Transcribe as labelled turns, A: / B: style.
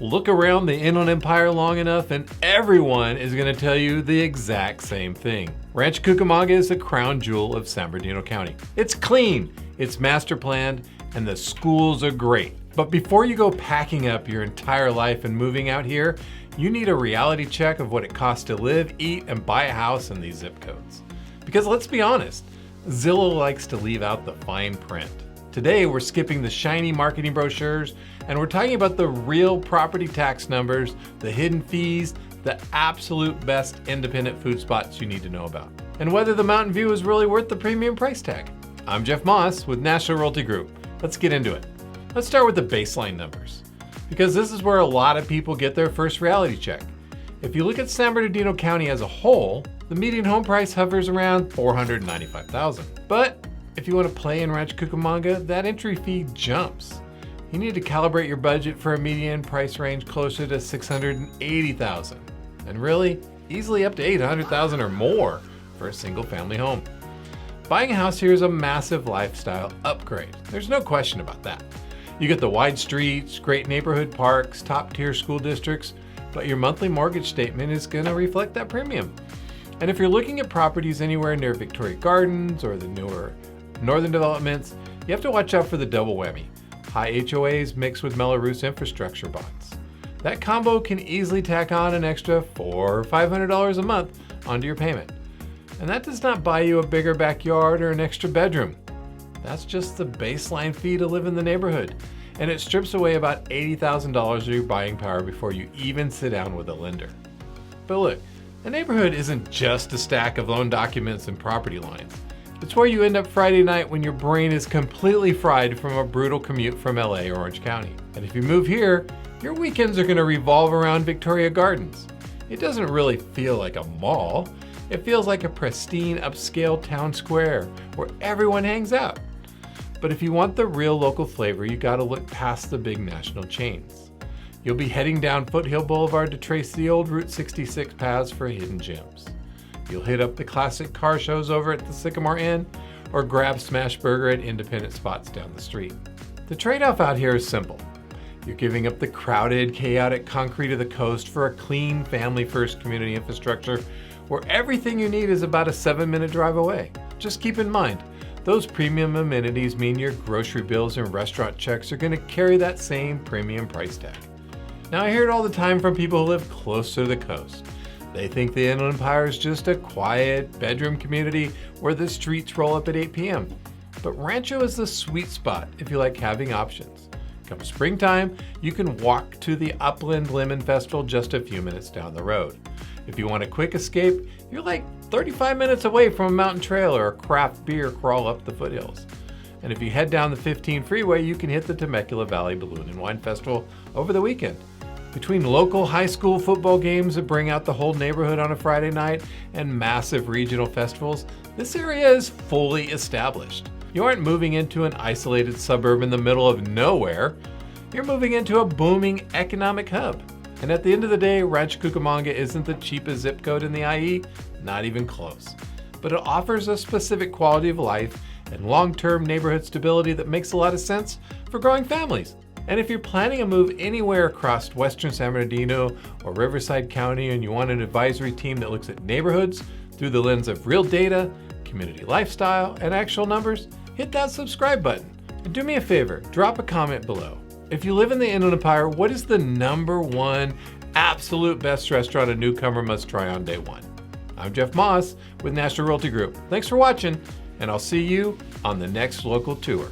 A: Look around the Inland Empire long enough and everyone is going to tell you the exact same thing. Rancho Cucamonga is the crown jewel of San Bernardino County. It's clean, it's master planned, and the schools are great. But before you go packing up your entire life and moving out here, you need a reality check of what it costs to live, eat, and buy a house in these zip codes. Because let's be honest, Zillow likes to leave out the fine print. Today, we're skipping the shiny marketing brochures, and we're talking about the real property tax numbers, the hidden fees, the absolute best independent food spots you need to know about, and whether the mountain view is really worth the premium price tag. I'm Jeff Moss with National Realty Group. Let's get into it. Let's start with the baseline numbers, because this is where a lot of people get their first reality check. If you look at San Bernardino County as a whole, the median home price hovers around $495,000. But if you want to play in Rancho Cucamonga, that entry fee jumps. You need to calibrate your budget for a median price range closer to $680,000, and really easily up to $800,000 or more for a single family home. Buying a house here is a massive lifestyle upgrade. There's no question about that. You get the wide streets, great neighborhood parks, top tier school districts, but your monthly mortgage statement is going to reflect that premium. And if you're looking at properties anywhere near Victoria Gardens or the newer northern developments, you have to watch out for the double whammy. High HOAs mixed with Mello-Roos infrastructure bonds. That combo can easily tack on an extra $400 or $500 a month onto your payment. And that does not buy you a bigger backyard or an extra bedroom. That's just the baseline fee to live in the neighborhood. And it strips away about $80,000 of your buying power before you even sit down with a lender. But look, the neighborhood isn't just a stack of loan documents and property lines. It's where you end up Friday night when your brain is completely fried from a brutal commute from LA or Orange County. And if you move here, your weekends are going to revolve around Victoria Gardens. It doesn't really feel like a mall. It feels like a pristine upscale town square where everyone hangs out. But if you want the real local flavor, you got to look past the big national chains. You'll be heading down Foothill Boulevard to trace the old Route 66 paths for hidden gems. You'll hit up the classic car shows over at the Sycamore Inn or grab Smash Burger at independent spots down the street. The trade-off out here is simple. You're giving up the crowded, chaotic concrete of the coast for a clean, family-first community infrastructure where everything you need is about a 7-minute drive away. Just keep in mind, those premium amenities mean your grocery bills and restaurant checks are going to carry that same premium price tag. Now, I hear it all the time from people who live close to the coast. They think the Inland Empire is just a quiet bedroom community where the streets roll up at 8 p.m. But Rancho is the sweet spot if you like having options. Come springtime, you can walk to the Upland Lemon Festival just a few minutes down the road. If you want a quick escape, you're like 35 minutes away from a mountain trail or a craft beer crawl up the foothills. And if you head down the 15 freeway, you can hit the Temecula Valley Balloon and Wine Festival over the weekend. Between local high school football games that bring out the whole neighborhood on a Friday night and massive regional festivals, this area is fully established. You aren't moving into an isolated suburb in the middle of nowhere. You're moving into a booming economic hub. And at the end of the day, Rancho Cucamonga isn't the cheapest zip code in the IE, not even close. But it offers a specific quality of life and long-term neighborhood stability that makes a lot of sense for growing families. And if you're planning a move anywhere across Western San Bernardino or Riverside County and you want an advisory team that looks at neighborhoods through the lens of real data, community lifestyle, and actual numbers, hit that subscribe button. And do me a favor, drop a comment below. If you live in the Inland Empire, what is the #1 absolute best restaurant a newcomer must try on day one? I'm Jeff Moss with National Realty Group. Thanks for watching, and I'll see you on the next local tour.